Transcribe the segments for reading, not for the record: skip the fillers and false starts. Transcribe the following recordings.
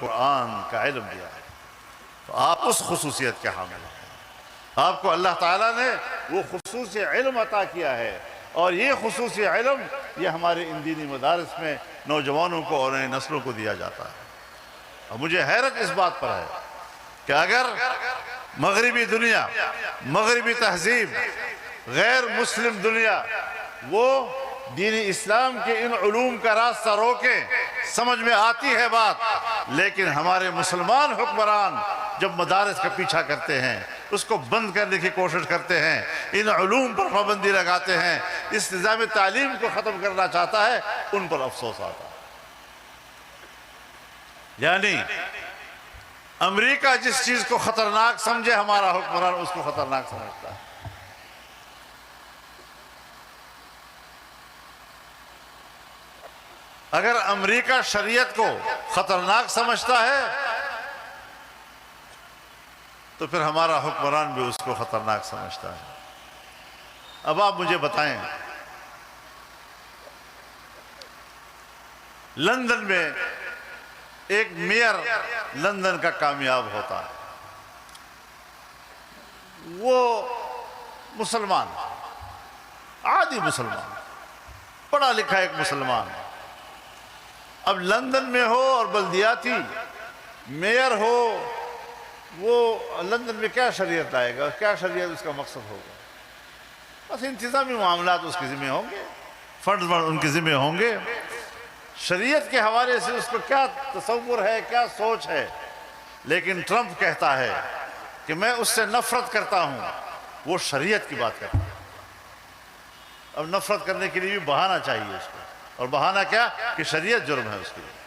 قرآن کا علم دیا ہے، تو آپ اس خصوصیت کے حامل ہیں۔ آپ کو اللہ تعالیٰ نے وہ خصوصی علم عطا کیا ہے، اور یہ خصوصی علم یہ ہمارے ان دینی مدارس میں نوجوانوں کو اور نئی نسلوں کو دیا جاتا ہے۔ اور مجھے حیرت اس بات پر ہے کہ اگر مغربی دنیا، مغربی تہذیب، غیر مسلم دنیا وہ دین اسلام کے ان علوم کا راستہ روکیں، سمجھ میں آتی ہے بات، لیکن ہمارے مسلمان حکمران جب مدارس کا پیچھا کرتے ہیں، اس کو بند کرنے کی کوشش کرتے ہیں، ان علوم پر پابندی لگاتے ہیں، اس نظام تعلیم کو ختم کرنا چاہتا ہے، ان پر افسوس آتا ہے۔ یعنی امریکہ جس چیز کو خطرناک سمجھے، ہمارا حکمران اس کو خطرناک سمجھتا ہے۔ اگر امریکہ شریعت کو خطرناک سمجھتا ہے تو پھر ہمارا حکمران بھی اس کو خطرناک سمجھتا ہے۔ اب آپ مجھے بتائیں، لندن میں ایک میئر لندن کا کامیاب ہوتا ہے، وہ مسلمان، عادی مسلمان، پڑھا لکھا ایک مسلمان، اب لندن میں ہو اور بلدیاتی میئر ہو، وہ لندن میں کیا شریعت لائے گا، کیا شریعت اس کا مقصد ہوگا؟ بس انتظامی معاملات اس کے ذمہ ہوں گے، فنڈز ان کے ذمہ ہوں گے، شریعت کے حوالے سے اس کو کیا تصور ہے، کیا سوچ ہے۔ لیکن ٹرمپ کہتا ہے کہ میں اس سے نفرت کرتا ہوں، وہ شریعت کی بات کرتا ہے۔ اب نفرت کرنے کے لیے بھی بہانہ چاہیے اس کو، اور بہانہ کیا کہ شریعت جرم ہے اس کے لیے۔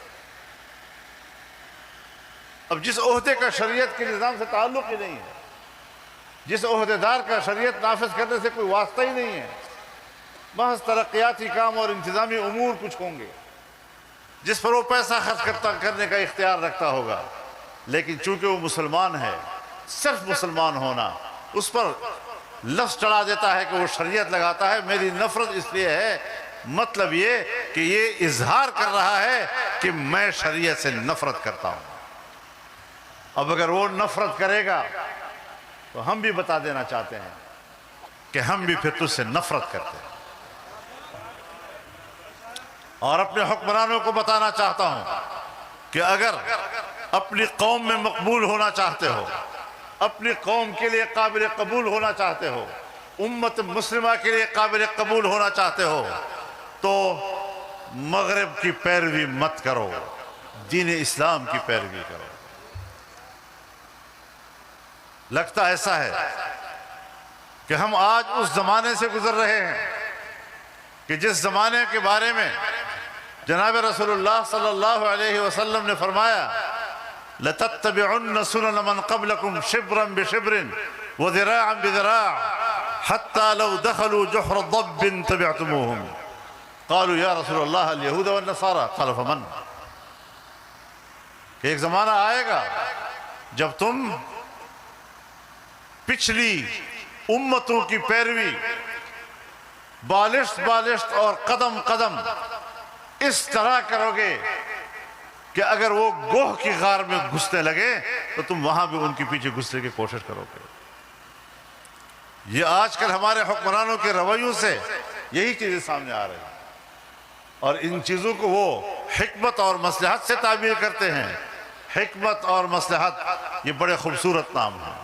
اب جس عہدے کا شریعت کے نظام سے تعلق ہی نہیں ہے، جس عہدیدار کا شریعت نافذ کرنے سے کوئی واسطہ ہی نہیں ہے، محض ترقیاتی کام اور انتظامی امور کچھ ہوں گے، جس پر وہ پیسہ خرچ کرنے کا اختیار رکھتا ہوگا، لیکن چونکہ وہ مسلمان ہے، صرف مسلمان ہونا اس پر لفظ چڑھا دیتا ہے کہ وہ شریعت لگاتا ہے۔ میری نفرت اس لیے ہے، مطلب یہ کہ یہ اظہار کر رہا ہے کہ میں شریعت سے نفرت کرتا ہوں۔ اب اگر وہ نفرت کرے گا تو ہم بھی بتا دینا چاہتے ہیں کہ ہم بھی پھر تجھ سے نفرت کرتے ہیں، اور اپنے حکمرانوں کو بتانا چاہتا ہوں کہ اگر اپنی قوم میں مقبول ہونا چاہتے ہو، اپنی قوم کے لیے قابل قبول ہونا چاہتے ہو، امت مسلمہ کے لیے قابل قبول ہونا چاہتے ہو، تو مغرب کی پیروی مت کرو، دین اسلام کی پیروی کرو۔ لگتا ایسا ہے کہ ہم آج اس زمانے سے گزر رہے ہیں کہ جس زمانے کے بارے میں جناب رسول اللہ صلی اللہ علیہ وسلم نے فرمایا لَتَتَّبِعُنَّ سُنَنَ مَنْ قَبْلَكُمْ شِبْرًا بِشِبْرٍ وَذِرَاعًا بِذِرَاعٍ حَتَّى لَوْ دَخَلُوا جُحْرَ ضَبٍّ تَبِعْتُمُوهُمْ قالوا یا رسول اللہ اليہود والنصارى قال فمن؟ کہ ایک زمانہ آئے گا جب تم پچھلی امتوں کی پیروی بالشت بالشت اور قدم قدم اس طرح کرو گے کہ اگر وہ گوہ کی غار میں گھسنے لگے تو تم وہاں بھی ان کے پیچھے گھسنے کی کوشش کرو گے۔ یہ آج کل ہمارے حکمرانوں کے رویوں سے یہی چیزیں سامنے آ رہی ہیں، اور ان چیزوں کو وہ حکمت اور مصلحت سے تعبیر کرتے ہیں۔ حکمت اور مصلحت یہ بڑے خوبصورت نام ہیں۔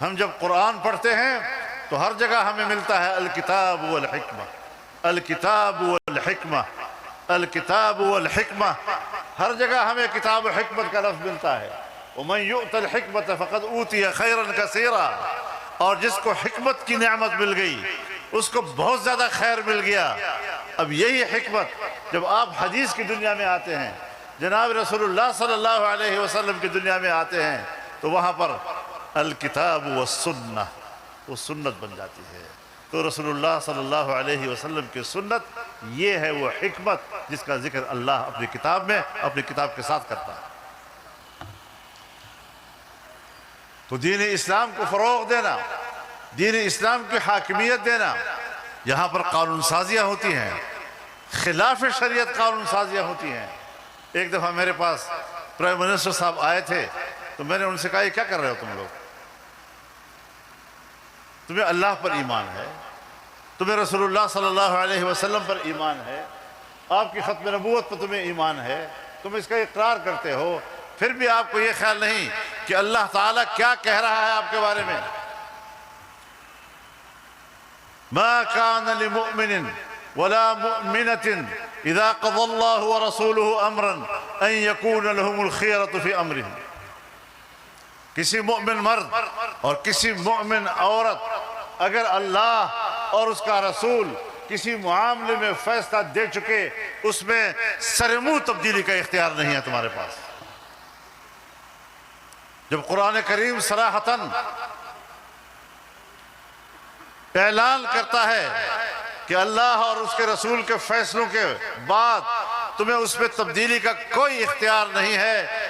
ہم جب قرآن پڑھتے ہیں تو ہر جگہ ہمیں ملتا ہے الکتاب والحکمہ، الکتاب والحکمہ، الکتاب والحکمہ، ہر جگہ ہمیں کتاب و حکمت کا لفظ ملتا ہے۔ وَمَنْ يُؤْتَ الْحِكْمَةَ فَقَدْ أُوتِيَ خَيْرًا كَثِيرًا، اور جس کو حکمت کی نعمت مل گئی اس کو بہت زیادہ خیر مل گیا۔ اب یہی حکمت جب آپ حدیث کی دنیا میں آتے ہیں، جناب رسول اللہ صلی اللہ علیہ وسلم کی دنیا میں آتے ہیں، تو وہاں پر الکتاب والسنہ وہ سنت بن جاتی ہے۔ تو رسول اللہ صلی اللہ علیہ وسلم کی سنت یہ ہے وہ حکمت جس کا ذکر اللہ اپنی کتاب میں اپنی کتاب کے ساتھ کرتا ہے۔ تو دین اسلام کو فروغ دینا، دین اسلام کی حاکمیت دینا، یہاں پر قانون سازیاں ہوتی ہیں، خلاف شریعت قانون سازیاں ہوتی ہیں۔ ایک دفعہ میرے پاس پرائم منسٹر صاحب آئے تھے تو میں نے ان سے کہا یہ کیا کر رہے ہو تم لوگ؟ تمہیں اللہ پر ایمان ہے، تمہیں رسول اللہ صلی اللہ علیہ وسلم پر ایمان ہے، آپ کی ختم نبوت پر تمہیں ایمان ہے، تم اس کا اقرار کرتے ہو، پھر بھی آپ کو یہ خیال نہیں کہ اللہ تعالیٰ کیا کہہ رہا ہے آپ کے بارے میں؟ ما كان لمؤمن ولا مؤمنة اذا قضى الله ورسوله امرا ان يكون لهم الخيرة في امرهم. کسی مؤمن مرد اور کسی مؤمن عورت اگر اللہ اور اس کا رسول کسی معاملے میں فیصلہ دے چکے، اس میں سر منہ تبدیلی کا اختیار نہیں ہے تمہارے پاس. جب قرآن کریم صراحتاً اعلان کرتا ہے کہ اللہ اور اس کے رسول کے فیصلوں کے بعد تمہیں اس میں تبدیلی کا کوئی اختیار نہیں ہے،